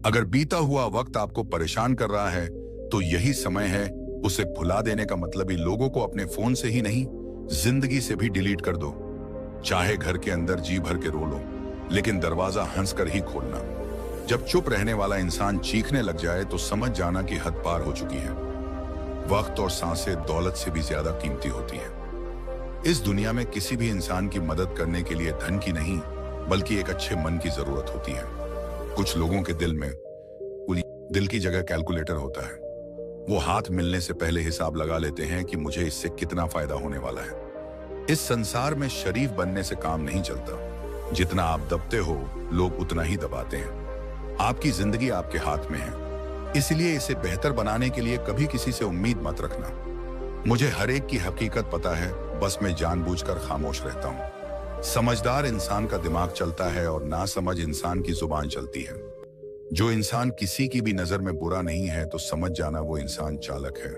अगर बीता हुआ वक्त आपको परेशान कर रहा है तो यही समय है उसे भुला देने का। मतलब ही लोगों को अपने फोन से ही नहीं, जिंदगी से भी डिलीट कर दो। चाहे घर के अंदर जी भर के रो लो, लेकिन दरवाजा हंसकर ही खोलना। जब चुप रहने वाला इंसान चीखने लग जाए तो समझ जाना कि हद पार हो चुकी है। वक्त और सांसें दौलत से भी ज्यादा कीमती होती है। इस दुनिया में किसी भी इंसान की मदद करने के लिए धन की नहीं, बल्कि एक अच्छे मन की जरूरत होती है। कुछ लोगों के दिल में दिल की जगह कैलकुलेटर होता है। वो हाथ मिलने से पहले हिसाब लगा लेते हैं कि मुझे इससे कितना फायदा होने वाला है। इस संसार में शरीफ बनने से काम नहीं चलता। जितना आप दबते हो, लोग उतना ही दबाते हैं। आपकी जिंदगी आपके हाथ में है, इसलिए इसे बेहतर बनाने के लिए कभी किसी से उम्मीद मत रखना। मुझे हर एक की हकीकत पता है, बस मैं जानबूझकर खामोश रहता हूँ। समझदार इंसान का दिमाग चलता है और नासमझ इंसान की जुबान चलती है। जो इंसान किसी की भी नजर में बुरा नहीं है तो समझ जाना वो इंसान चालक है।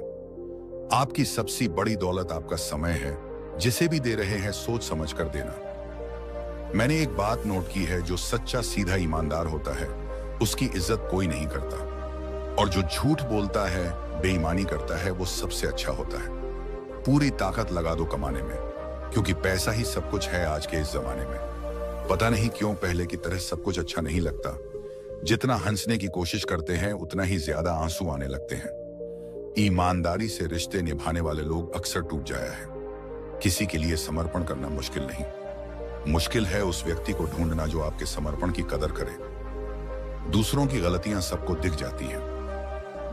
आपकी सबसे बड़ी दौलत आपका समय है। जिसे भी दे रहे हैं सोच समझ कर देना। मैंने एक बात नोट की है, जो सच्चा सीधा ईमानदार होता है उसकी इज्जत कोई नहीं करता, और जो झूठ बोलता है, बेईमानी करता है, वो सबसे अच्छा होता है। पूरी ताकत लगा दो कमाने में, क्योंकि पैसा ही सब कुछ है आज के इस जमाने में। पता नहीं क्यों पहले की तरह सब कुछ अच्छा नहीं लगता। जितना हंसने की कोशिश करते हैं उतना ही ज्यादा आंसू आने लगते हैं। ईमानदारी से रिश्ते निभाने वाले लोग अक्सर टूट जाया है। किसी के लिए समर्पण करना मुश्किल नहीं, मुश्किल है उस व्यक्ति को ढूंढना जो आपके समर्पण की कदर करे। दूसरों की गलतियां सबको दिख जाती हैं।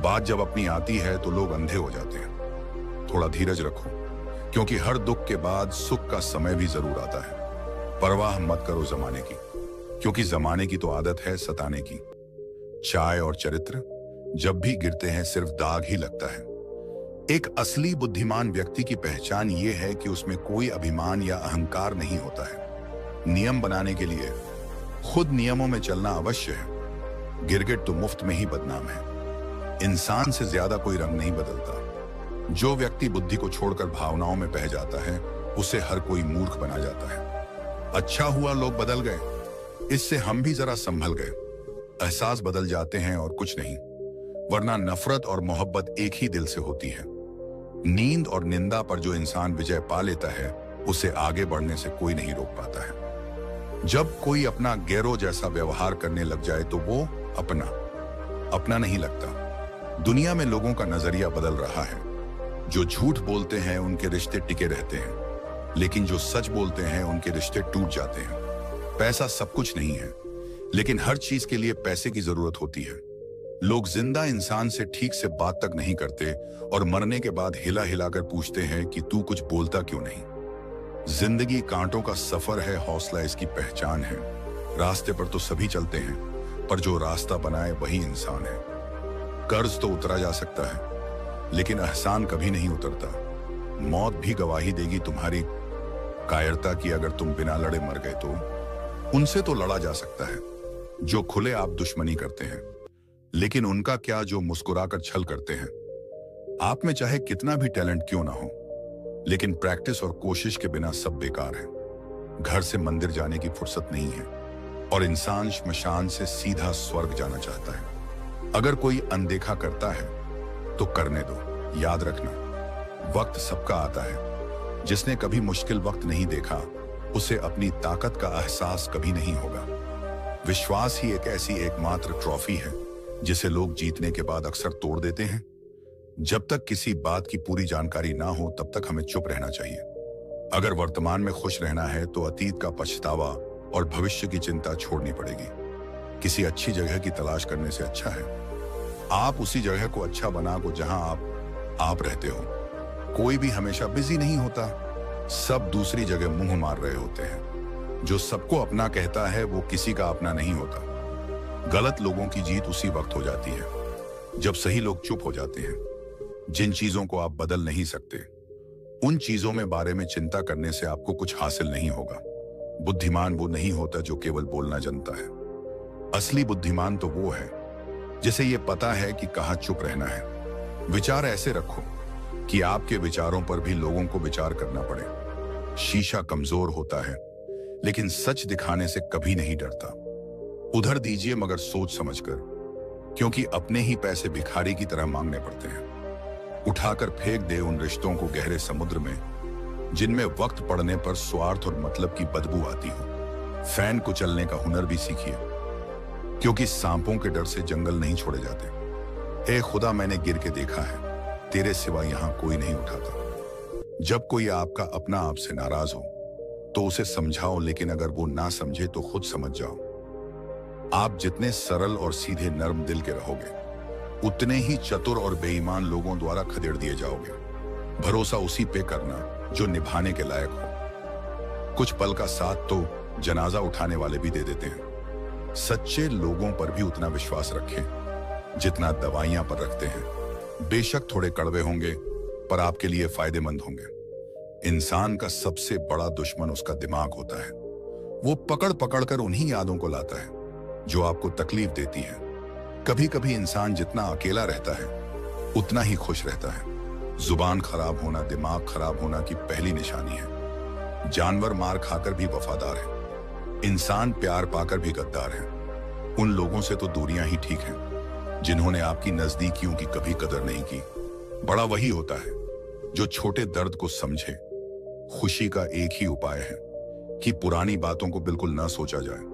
बात जब अपनी आती है तो लोग अंधे हो जाते हैं। थोड़ा धीरज रखो, क्योंकि हर दुख के बाद सुख का समय भी जरूर आता है। परवाह मत करो जमाने की, क्योंकि जमाने की तो आदत है सताने की। चाय और चरित्र जब भी गिरते हैं सिर्फ दाग ही लगता है। एक असली बुद्धिमान व्यक्ति की पहचान ये है कि उसमें कोई अभिमान या अहंकार नहीं होता है। नियम बनाने के लिए खुद नियमों में चलना अवश्य है। गिरगिट तो मुफ्त में ही बदनाम है। इंसान से ज्यादा कोई रंग नहीं बदलता। जो व्यक्ति बुद्धि को छोड़कर भावनाओं में बह जाता है उसे हर कोई मूर्ख बना जाता है। अच्छा हुआ लोग बदल गए, इससे हम भी जरा संभल गए। एहसास बदल जाते हैं और कुछ नहीं, वरना नफरत और मोहब्बत एक ही दिल से होती है। नींद और निंदा पर जो इंसान विजय पा लेता है उसे आगे बढ़ने से कोई नहीं रोक पाता है। जब कोई अपना गैरों जैसा व्यवहार करने लग जाए तो वो अपना नहीं लगता। दुनिया में लोगों का नजरिया बदल रहा है। जो झूठ बोलते हैं उनके रिश्ते टिके रहते हैं, लेकिन जो सच बोलते हैं उनके रिश्ते टूट जाते हैं। पैसा सब कुछ नहीं है, लेकिन हर चीज के लिए पैसे की जरूरत होती है। लोग जिंदा इंसान से ठीक से बात तक नहीं करते और मरने के बाद हिला हिलाकर पूछते हैं कि तू कुछ बोलता क्यों नहीं। जिंदगी कांटों का सफर है, हौसला इसकी पहचान है। रास्ते पर तो सभी चलते हैं, पर जो रास्ता बनाए वही इंसान है। कर्ज तो उतरा जा सकता है, लेकिन एहसान कभी नहीं उतरता। मौत भी गवाही देगी तुम्हारी कायरता की। अगर तुम बिना लड़े मर गए तो उनसे तो लड़ा जा सकता है जो खुले आप दुश्मनी करते हैं, लेकिन उनका क्या जो मुस्कुराकर छल करते हैं। आप में चाहे कितना भी टैलेंट क्यों ना हो, लेकिन प्रैक्टिस और कोशिश के बिना सब बेकार है। घर से मंदिर जाने की फुर्सत नहीं है, और इंसान श्मशान से सीधा स्वर्ग जाना चाहता है। अगर कोई अनदेखा करता है तो करने दो। याद रखना, वक्त सबका आता है। जिसने कभी मुश्किल वक्त नहीं देखा उसे अपनी ताकत का एहसास कभी नहीं होगा। विश्वास ही एक ऐसी एकमात्र ट्रॉफी है जिसे लोग जीतने के बाद अक्सर तोड़ देते हैं। जब तक किसी बात की पूरी जानकारी ना हो तब तक हमें चुप रहना चाहिए। अगर वर्तमान में खुश रहना है तो अतीत का पछतावा और भविष्य की चिंता छोड़नी पड़ेगी। किसी अच्छी जगह की तलाश करने से अच्छा है आप उसी जगह को अच्छा बना को जहां आप रहते हो। कोई भी हमेशा बिजी नहीं होता, सब दूसरी जगह मुंह मार रहे होते हैं। जो सबको अपना कहता है वो किसी का अपना नहीं होता। गलत लोगों की जीत उसी वक्त हो जाती है जब सही लोग चुप हो जाते हैं। जिन चीजों को आप बदल नहीं सकते उन चीजों में बारे में चिंता करने से आपको कुछ हासिल नहीं होगा। बुद्धिमान वो नहीं होता जो केवल बोलना जानता है। असली बुद्धिमान तो वो है जिसे ये पता है कि कहाँ चुप रहना है। विचार ऐसे रखो कि आपके विचारों पर भी लोगों को विचार करना पड़े। शीशा कमजोर होता है, लेकिन सच दिखाने से कभी नहीं डरता। उधर दीजिए मगर सोच समझकर। क्योंकि अपने ही पैसे भिखारी की तरह मांगने पड़ते हैं। उठाकर फेंक दे उन रिश्तों को गहरे समुद्र में जिनमें वक्त पड़ने पर स्वार्थ और मतलब की बदबू आती हो। फैन को चलने का हुनर भी सीखिए, क्योंकि सांपों के डर से जंगल नहीं छोड़े जाते। ए खुदा, मैंने गिर के देखा है, तेरे सिवा यहां कोई नहीं उठाता। जब कोई आपका अपना आपसे नाराज हो तो उसे समझाओ, लेकिन अगर वो ना समझे तो खुद समझ जाओ। आप जितने सरल और सीधे नर्म दिल के रहोगे, उतने ही चतुर और बेईमान लोगों द्वारा खदेड़ दिए जाओगे। भरोसा उसी पे करना जो निभाने के लायक हो। कुछ पल का साथ तो जनाजा उठाने वाले भी दे देते हैं। सच्चे लोगों पर भी उतना विश्वास रखें जितना दवाइयां पर रखते हैं। बेशक थोड़े कड़वे होंगे, पर आपके लिए फायदेमंद होंगे। इंसान का सबसे बड़ा दुश्मन उसका दिमाग होता है। वो पकड़ पकड़ कर उन्हीं यादों को लाता है जो आपको तकलीफ देती है। कभी कभी इंसान जितना अकेला रहता है उतना ही खुश रहता है। जुबान खराब होना दिमाग खराब होना की पहली निशानी है। जानवर मार खाकर भी वफादार है, इंसान प्यार पाकर भी गद्दार है। उन लोगों से तो दूरियां ही ठीक हैं जिन्होंने आपकी नजदीकियों की कभी कदर नहीं की। बड़ा वही होता है जो छोटे दर्द को समझे। खुशी का एक ही उपाय है कि पुरानी बातों को बिल्कुल ना सोचा जाए।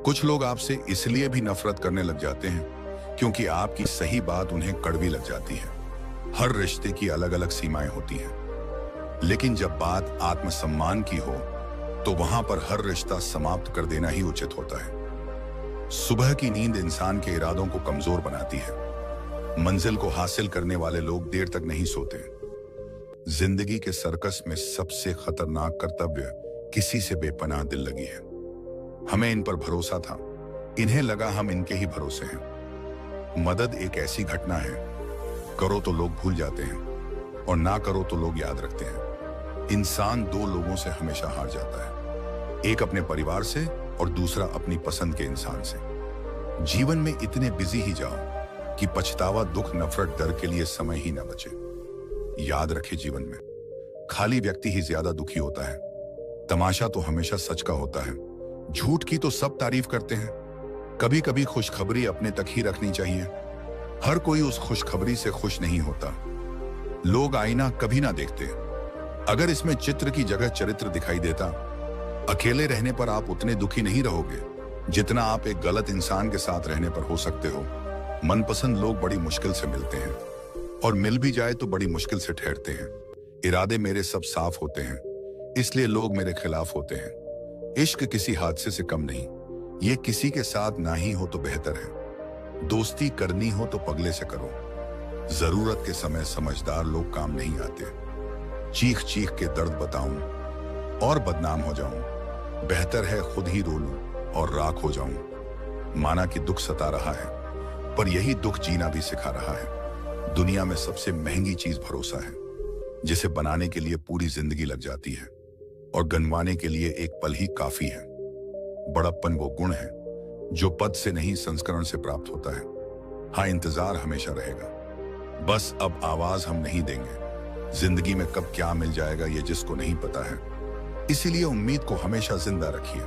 कुछ लोग आपसे इसलिए भी नफरत करने लग जाते हैं क्योंकि आपकी सही बात उन्हें कड़वी लग जाती है। हर रिश्ते की अलग अलग सीमाएं होती हैं, लेकिन जब बात आत्मसम्मान की हो तो वहां पर हर रिश्ता समाप्त कर देना ही उचित होता है। सुबह की नींद इंसान के इरादों को कमजोर बनाती है। मंजिल को हासिल करने वाले लोग देर तक नहीं सोते। जिंदगी के सर्कस में सबसे खतरनाक कर्तव्य किसी से बेपनाह दिल लगी है। हमें इन पर भरोसा था, इन्हें लगा हम इनके ही भरोसे हैं। मदद एक ऐसी घटना है, करो तो लोग भूल जाते हैं और ना करो तो लोग याद रखते हैं। इंसान दो लोगों से हमेशा हार जाता है, एक अपने परिवार से और दूसरा अपनी पसंद के इंसान से। जीवन में इतने बिजी ही जाओ कि पछतावा दुख नफरत डर के लिए समय ही न बचे। याद रखे, जीवन में खाली व्यक्ति ही ज्यादा दुखी होता है। तमाशा तो हमेशा सच का होता है। झूठ की तो सब तारीफ करते हैं। कभी कभी खुशखबरी अपने तक ही रखनी चाहिए। हर कोई उस खुशखबरी से खुश नहीं होता। लोग आईना कभी ना देखते। अगर इसमें चित्र की जगह चरित्र दिखाई देता, अकेले रहने पर आप उतने दुखी नहीं रहोगे जितना आप एक गलत इंसान के साथ रहने पर हो सकते हो। मनपसंद लोग बड़ी मुश्किल से मिलते हैं और मिल भी जाए तो बड़ी मुश्किल से ठहरते हैं। इरादे मेरे सब साफ होते हैं, इसलिए लोग मेरे खिलाफ होते हैं। इश्क किसी हादसे से कम नहीं, ये किसी के साथ ना ही हो तो बेहतर है। दोस्ती करनी हो तो पगले से करो। जरूरत के समय समझदार लोग काम नहीं आते। चीख चीख के दर्द बताऊं और बदनाम हो जाऊं, बेहतर है खुद ही रो लूं और राख हो जाऊं। माना कि दुख सता रहा है, पर यही दुख जीना भी सिखा रहा है। दुनिया में सबसे महंगी चीज भरोसा है, जिसे बनाने के लिए पूरी जिंदगी लग जाती है और गनवाने के लिए एक पल ही काफी है। बड़प्पन वो गुण है जो पद से नहीं संस्करण से प्राप्त होता है। हाँ, इंतजार हमेशा रहेगा, बस अब आवाज हम नहीं देंगे। जिंदगी में कब क्या मिल जाएगा ये जिसको नहीं पता है, इसीलिए उम्मीद को हमेशा जिंदा रखिए।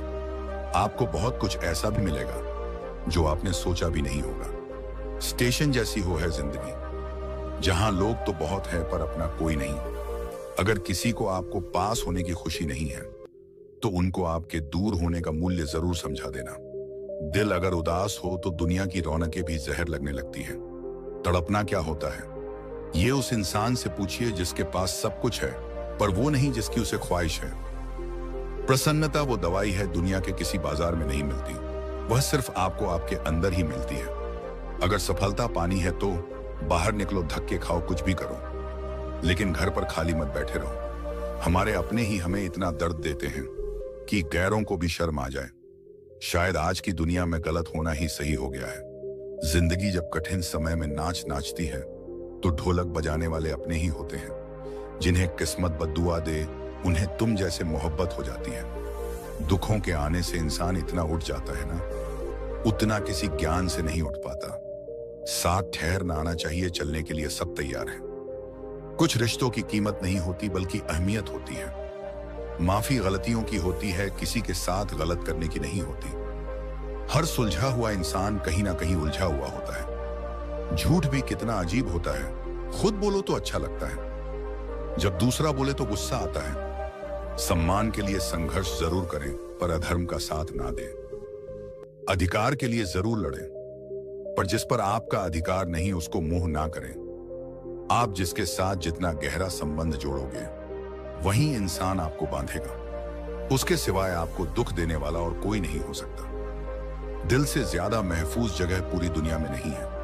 आपको बहुत कुछ ऐसा भी मिलेगा जो आपने सोचा भी नहीं होगा। स्टेशन जैसी हो है जिंदगी, जहां लोग तो बहुत है पर अपना कोई नहीं। अगर किसी को आपको पास होने की खुशी नहीं है तो उनको आपके दूर होने का मूल्य जरूर समझा देना। दिल अगर उदास हो तो दुनिया की रौनकें भी जहर लगने लगती हैं। तड़पना क्या होता है, ये उस इंसान से पूछिए जिसके पास सब कुछ है पर वो नहीं जिसकी उसे ख्वाहिश है। प्रसन्नता वो दवाई है दुनिया के किसी बाजार में नहीं मिलती, वह सिर्फ आपको आपके अंदर ही मिलती है। अगर सफलता पानी है तो बाहर निकलो, धक्के खाओ, कुछ भी करो, लेकिन घर पर खाली मत बैठे रहो। हमारे अपने ही हमें इतना दर्द देते हैं कि गैरों को भी शर्म आ जाए। शायद आज की दुनिया में गलत होना ही सही हो गया है। जिंदगी जब कठिन समय में नाच नाचती है तो ढोलक बजाने वाले अपने ही होते हैं। जिन्हें किस्मत बद्दुआ दे उन्हें तुम जैसे मोहब्बत हो जाती है। दुखों के आने से इंसान इतना उठ जाता है ना, उतना किसी ज्ञान से नहीं उठ पाता। साथ ठहरना आना चाहिए, चलने के लिए सब तैयार है। कुछ रिश्तों की कीमत नहीं होती बल्कि अहमियत होती है। माफी गलतियों की होती है, किसी के साथ गलत करने की नहीं होती। हर सुलझा हुआ इंसान कहीं ना कहीं उलझा हुआ होता है। झूठ भी कितना अजीब होता है। खुद बोलो तो अच्छा लगता है, जब दूसरा बोले तो गुस्सा आता है। सम्मान के लिए संघर्ष जरूर करें, पर अधर्म का साथ ना दें। अधिकार के लिए जरूर लड़ें, पर जिस पर आपका अधिकार नहीं उसको मुंह ना करें। आप जिसके साथ जितना गहरा संबंध जोड़ोगे, वही इंसान आपको बांधेगा। उसके सिवाय आपको दुख देने वाला और कोई नहीं हो सकता। दिल से ज्यादा महफूज जगह पूरी दुनिया में नहीं है,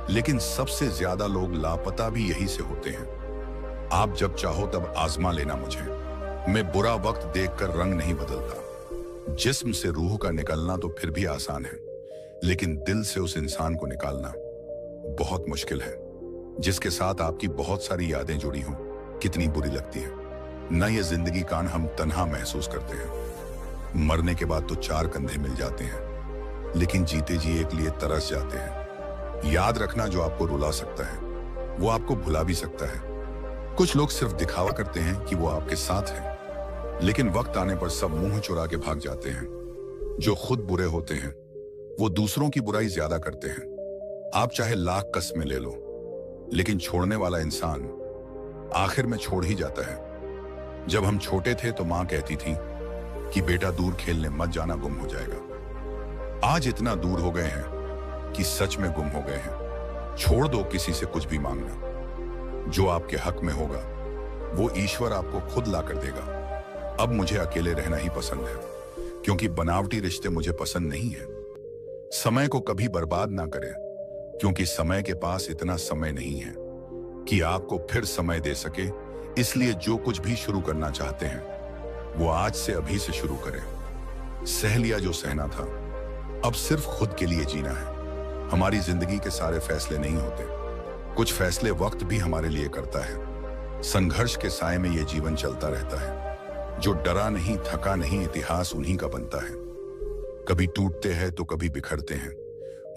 लेकिन सबसे ज्यादा लोग लापता भी यही से होते हैं। आप जब चाहो तब आजमा लेना मुझे। मैं बुरा वक्त देखकर रंग नहीं बदलता। जिस्म से रूह का निकलना तो फिर भी आसान है, लेकिन दिल से उस इंसान को निकालना बहुत मुश्किल है, जिसके साथ आपकी बहुत सारी यादें जुड़ी हों। कितनी बुरी लगती है न ये जिंदगी कान हम तन्हा महसूस करते हैं। मरने के बाद तो चार कंधे मिल जाते हैं, लेकिन जीते जी एक लिए तरस जाते हैं। याद रखना, जो आपको रुला सकता है वो आपको भुला भी सकता है। कुछ लोग सिर्फ दिखावा करते हैं कि वो आपके साथ हैं, लेकिन वक्त आने पर सब मुंह चुरा के भाग जाते हैं। जो खुद बुरे होते हैं वो दूसरों की बुराई ज्यादा करते हैं। आप चाहे लाख कस्में ले लो, लेकिन छोड़ने वाला इंसान आखिर में छोड़ ही जाता है। जब हम छोटे थे तो मां कहती थी कि बेटा दूर खेलने मत जाना, गुम हो जाएगा। आज इतना दूर हो गए हैं कि सच में गुम हो गए हैं। छोड़ दो किसी से कुछ भी मांगना। जो आपके हक में होगा वो ईश्वर आपको खुद ला कर देगा। अब मुझे अकेले रहना ही पसंद है, क्योंकि बनावटी रिश्ते मुझे पसंद नहीं है। समय को कभी बर्बाद ना करें, क्योंकि समय के पास इतना समय नहीं है कि आपको फिर समय दे सके। इसलिए जो कुछ भी शुरू करना चाहते हैं वो आज से अभी से शुरू करें। सह लिया जो सहना था, अब सिर्फ खुद के लिए जीना है। हमारी जिंदगी के सारे फैसले नहीं होते, कुछ फैसले वक्त भी हमारे लिए करता है। संघर्ष के साए में ये जीवन चलता रहता है। जो डरा नहीं, थका नहीं, इतिहास उन्हीं का बनता है। कभी टूटते हैं तो कभी बिखरते हैं।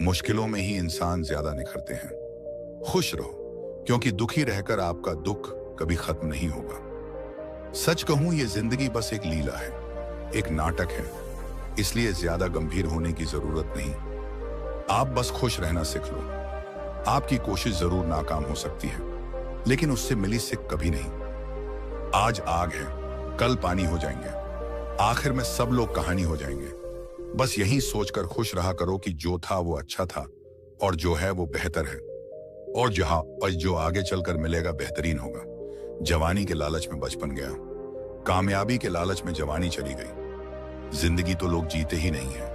मुश्किलों में ही इंसान ज्यादा निखरते हैं। खुश रहो, क्योंकि दुखी रहकर आपका दुख कभी खत्म नहीं होगा। सच कहूं, ये जिंदगी बस एक लीला है, एक नाटक है, इसलिए ज्यादा गंभीर होने की जरूरत नहीं। आप बस खुश रहना सीख लो। आपकी कोशिश जरूर नाकाम हो सकती है, लेकिन उससे मिली सिक कभी नहीं। आज आग है, कल पानी हो जाएंगे, आखिर में सब लोग कहानी हो जाएंगे। बस यही सोचकर खुश रहा करो कि जो था वो अच्छा था, और जो है वो बेहतर है, और जो आगे चलकर मिलेगा बेहतरीन होगा। जवानी के लालच में बचपन गया, कामयाबी के लालच में जवानी चली गई। जिंदगी तो लोग जीते ही नहीं है।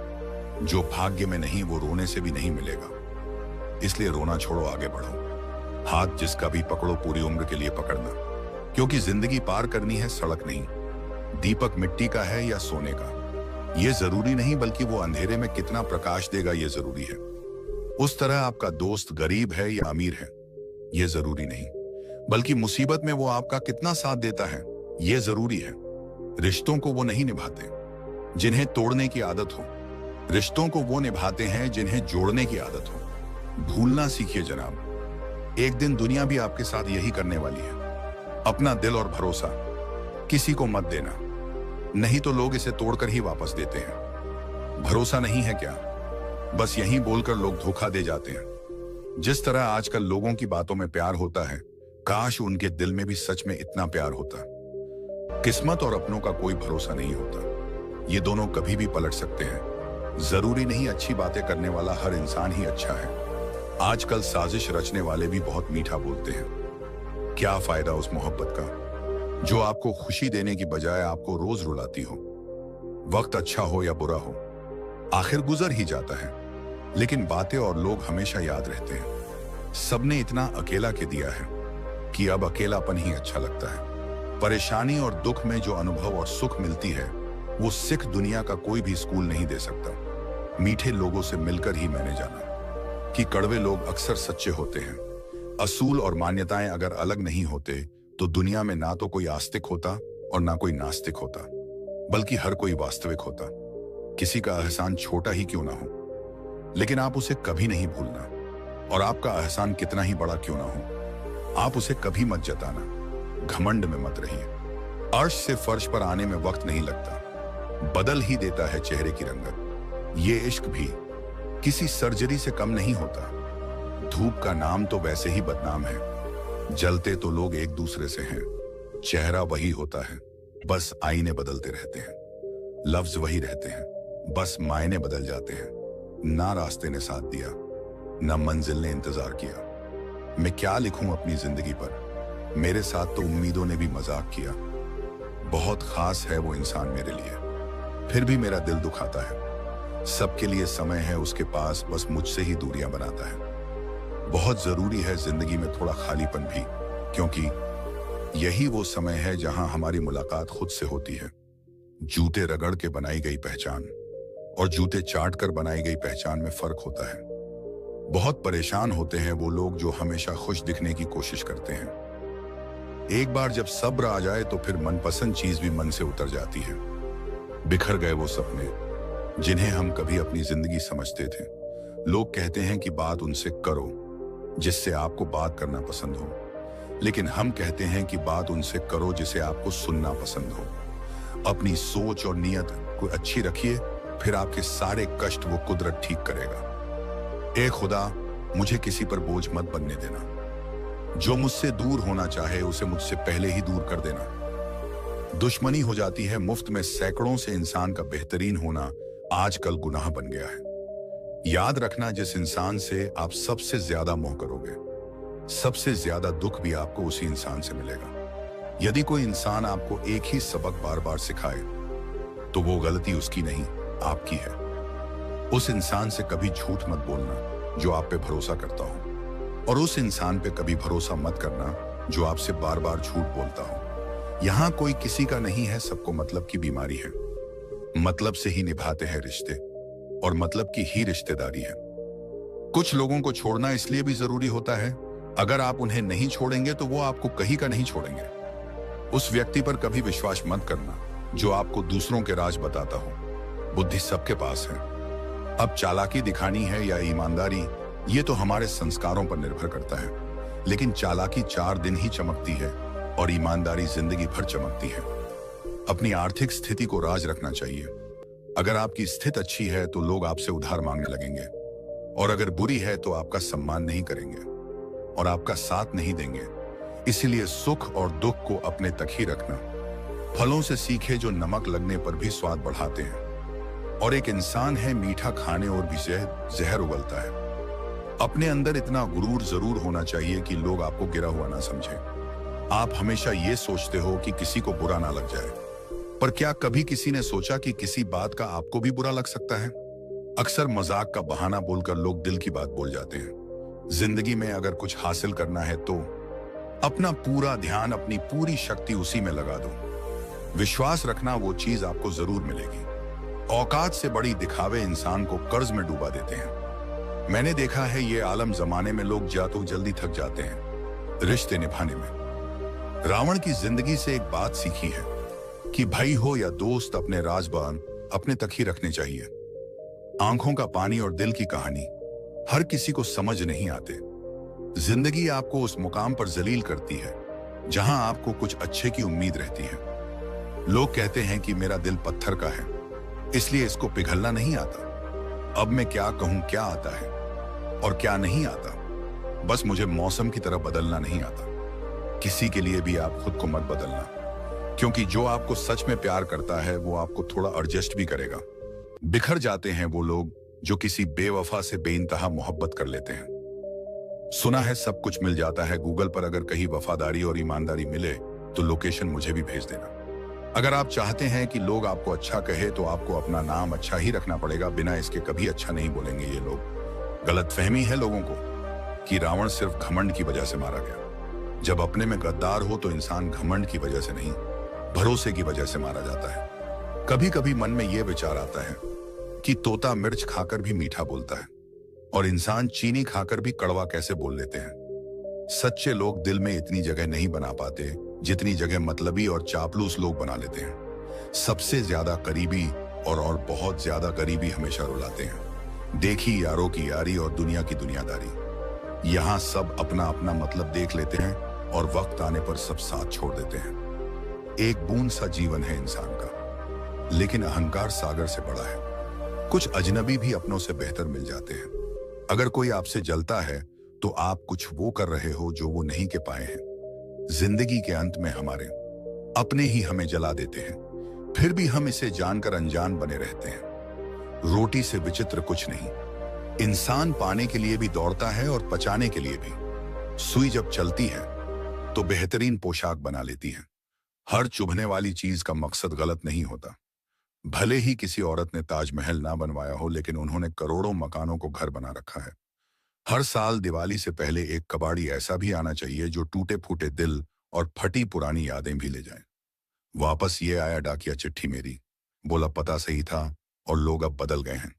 जो भाग्य में नहीं वो रोने से भी नहीं मिलेगा। इसलिए रोना छोड़ो, आगे बढ़ो। हाथ जिसका भी पकड़ो पूरी उम्र के लिए पकड़ना, क्योंकि जिंदगी पार करनी है, सड़क नहीं। दीपक मिट्टी का है या सोने का, ये जरूरी नहीं, बल्कि वो अंधेरे में कितना प्रकाश देगा ये जरूरी है। उस तरह आपका दोस्त गरीब है या अमीर है, ये जरूरी नहीं, बल्कि मुसीबत में वो आपका कितना साथ देता है ये जरूरी है। रिश्तों को वो नहीं निभाते जिन्हें तोड़ने की आदत हो, रिश्तों को वो निभाते हैं जिन्हें जोड़ने की आदत हो। भूलना सीखिए जनाब, एक दिन दुनिया भी आपके साथ यही करने वाली है। अपना दिल और भरोसा किसी को मत देना, नहीं तो लोग इसे तोड़कर ही वापस देते हैं। भरोसा नहीं है क्या, बस यही बोलकर लोग धोखा दे जाते हैं। जिस तरह आजकल लोगों की बातों में प्यार होता है, काश उनके दिल में भी सच में इतना प्यार होता। किस्मत और अपनों का कोई भरोसा नहीं होता, ये दोनों कभी भी पलट सकते हैं। जरूरी नहीं अच्छी बातें करने वाला हर इंसान ही अच्छा है। आजकल साजिश रचने वाले भी बहुत मीठा बोलते हैं। क्या फायदा उस मोहब्बत का जो आपको खुशी देने की बजाय आपको रोज रुलाती हो। वक्त अच्छा हो या बुरा हो, आखिर गुजर ही जाता है, लेकिन बातें और लोग हमेशा याद रहते हैं। सबने इतना अकेला के दिया है कि अब अकेलापन ही अच्छा लगता है। परेशानी और दुख में जो अनुभव और सुख मिलती है वो सिख दुनिया का कोई भी स्कूल नहीं दे सकता। मीठे लोगों से मिलकर ही मैंने जाना कि कड़वे लोग अक्सर सच्चे होते हैं। असूल और मान्यताएं अगर अलग नहीं होते तो दुनिया में ना तो कोई आस्तिक होता और ना कोई नास्तिक होता, बल्कि हर कोई वास्तविक होता। किसी का एहसान छोटा ही क्यों ना हो, लेकिन आप उसे कभी नहीं भूलना, और आपका एहसान कितना ही बड़ा क्यों ना हो, आप उसे कभी मत जताना। घमंड में मत रहिए। अर्श से फर्श पर आने में वक्त नहीं लगता, बदल ही देता है चेहरे की रंगत। ये इश्क भी किसी सर्जरी से कम नहीं होता। धूप का नाम तो वैसे ही बदनाम है। जलते तो लोग एक दूसरे से हैं, चेहरा वही होता है, बस आईने बदलते रहते हैं। लफ्ज वही रहते हैं, बस मायने बदल जाते हैं। ना रास्ते ने साथ दिया, ना मंजिल ने इंतजार किया। मैं क्या लिखूं अपनी जिंदगी पर, मेरे साथ तो उम्मीदों ने भी मजाक किया। बहुत खास है वो इंसान मेरे लिए, फिर भी मेरा दिल दुखाता है। सबके लिए समय है उसके पास, बस मुझसे ही दूरियां बनाता है। बहुत जरूरी है जिंदगी में थोड़ा खालीपन भी, क्योंकि यही वो समय है जहां हमारी मुलाकात खुद से होती है। जूते रगड़ के बनाई गई पहचान और जूते चाट कर बनाई गई पहचान में फर्क होता है। बहुत परेशान होते हैं वो लोग जो हमेशा खुश दिखने की कोशिश करते हैं। एक बार जब सब्र आ जाए तो फिर मनपसंद चीज भी मन से उतर जाती है। बिखर गए वो सपने जिन्हें हम कभी अपनी जिंदगी समझते थे। लोग कहते हैं कि बात उनसे करो जिससे आपको बात करना पसंद हो, लेकिन हम कहते हैं कि बात उनसे करो जिसे आपको सुनना पसंद हो। अपनी सोच और नियत को अच्छी रखिए, फिर आपके सारे कष्ट वो कुदरत ठीक करेगा। ए खुदा, मुझे किसी पर बोझ मत बनने देना। जो मुझसे दूर होना चाहे उसे मुझसे पहले ही दूर कर देना। दुश्मनी हो जाती है मुफ्त में, सैकड़ों से इंसान का बेहतरीन होना आजकल गुनाह बन गया है। याद रखना, जिस इंसान से आप सबसे ज्यादा मोह करोगे, सबसे ज्यादा दुख भी आपको उसी इंसान से मिलेगा। यदि कोई इंसान आपको एक ही सबक बार बार सिखाए तो वो गलती उसकी नहीं, आपकी है। उस इंसान से कभी झूठ मत बोलना जो आप पे भरोसा करता हो, और उस इंसान पे कभी भरोसा मत करना जो आपसे बार बार झूठ बोलता हो। यहां कोई किसी का नहीं है, सबको मतलब की बीमारी है। मतलब से ही निभाते हैं रिश्ते, और मतलब की ही रिश्तेदारी है। कुछ लोगों को छोड़ना इसलिए भी जरूरी होता है, अगर आप उन्हें नहीं छोड़ेंगे तो वो आपको कहीं का नहीं छोड़ेंगे। उस व्यक्ति पर कभी विश्वास मत करना जो आपको दूसरों के राज बताता हो। बुद्धि सबके पास है। अब चालाकी दिखानी है या ईमानदारी, ये तो हमारे संस्कारों पर निर्भर करता है। लेकिन चालाकी 4 दिन ही चमकती है और ईमानदारी जिंदगी भर चमकती है। अपनी आर्थिक स्थिति को राज रखना चाहिए। अगर आपकी स्थिति अच्छी है तो लोग आपसे उधार मांगने लगेंगे, और अगर बुरी है तो आपका सम्मान नहीं करेंगे और आपका साथ नहीं देंगे। इसीलिए सुख और दुख को अपने तक ही रखना। फलों से सीखे जो नमक लगने पर भी स्वाद बढ़ाते हैं, और एक इंसान है मीठा खाने और भी जहर उगलता है। अपने अंदर इतना गुरूर जरूर होना चाहिए कि लोग आपको गिरा हुआ ना समझें। आप हमेशा ये सोचते हो कि किसी को बुरा ना लग जाए, पर क्या कभी किसी ने सोचा कि किसी बात का आपको भी बुरा लग सकता है? अक्सर मजाक का बहाना बोलकर लोग दिल की बात बोल जाते हैं। जिंदगी में अगर कुछ हासिल करना है तो अपना पूरा ध्यान, अपनी पूरी शक्ति उसी में लगा दो। विश्वास रखना, वो चीज आपको जरूर मिलेगी। औकात से बड़ी दिखावे इंसान को कर्ज में डूबा देते हैं। मैंने देखा है ये आलम जमाने में लोग या तो जल्दी थक जाते हैं रिश्ते निभाने में। रावण की जिंदगी से एक बात सीखी है कि भाई हो या दोस्त, अपने राज़ अपने तक ही रखने चाहिए। आंखों का पानी और दिल की कहानी हर किसी को समझ नहीं आते। जिंदगी आपको उस मुकाम पर जलील करती है जहां आपको कुछ अच्छे की उम्मीद रहती है। लोग कहते हैं कि मेरा दिल पत्थर का है, इसलिए इसको पिघलना नहीं आता। अब मैं क्या कहूं, क्या आता है और क्या नहीं आता। बस मुझे मौसम की तरह बदलना नहीं आता। किसी के लिए भी आप खुद को मत बदलना, क्योंकि जो आपको सच में प्यार करता है वो आपको थोड़ा एडजस्ट भी करेगा। बिखर जाते हैं वो लोग जो किसी बेवफा से बेइंतहा मोहब्बत कर लेते हैं। सुना है सब कुछ मिल जाता है गूगल पर, अगर कहीं वफादारी और ईमानदारी मिले तो लोकेशन मुझे भी भेज देना। अगर आप चाहते हैं कि लोग आपको अच्छा कहे तो आपको अपना नाम अच्छा ही रखना पड़ेगा, बिना इसके कभी अच्छा नहीं बोलेंगे ये लोग। गलतफहमी है लोगों को कि रावण सिर्फ घमंड की वजह से मारा गया। जब अपने में गद्दार हो तो इंसान घमंड की वजह से नहीं, भरोसे की वजह से मारा जाता है। कभी कभी मन में यह विचार आता है कि तोता मिर्च खाकर भी मीठा बोलता है और इंसान चीनी खाकर भी कड़वा कैसे बोल लेते हैं। सच्चे लोग दिल में इतनी जगह नहीं बना पाते जितनी जगह मतलबी और चापलूस लोग बना लेते हैं। सबसे ज्यादा करीबी और बहुत ज्यादा करीबी हमेशा रुलाते हैं। देखी यारों की यारी और दुनिया की दुनियादारी। यहां सब अपना अपना मतलब देख लेते हैं और वक्त आने पर सब साथ छोड़ देते हैं। एक बूंद सा जीवन है इंसान का, लेकिन अहंकार सागर से बड़ा है। कुछ अजनबी भी अपनों से बेहतर मिल जाते हैं। अगर कोई आपसे जलता है तो आप कुछ वो कर रहे हो जो वो नहीं के पाए हैं। जिंदगी के अंत में हमारे अपने ही हमें जला देते हैं, फिर भी हम इसे जानकर अनजान बने रहते हैं। रोटी से विचित्र कुछ नहीं। इंसान पाने के लिए भी दौड़ता है और पचाने के लिए भी। सुई जब चलती है तो बेहतरीन पोशाक बना लेती है। हर चुभने वाली चीज का मकसद गलत नहीं होता। भले ही किसी औरत ने ताजमहल ना बनवाया हो, लेकिन उन्होंने करोड़ों मकानों को घर बना रखा है। हर साल दिवाली से पहले एक कबाड़ी ऐसा भी आना चाहिए जो टूटे फूटे दिल और फटी पुरानी यादें भी ले जाए। वापस ये आया डाकिया चिट्ठी मेरी, बोला पता सही था और लोग अब बदल गए हैं।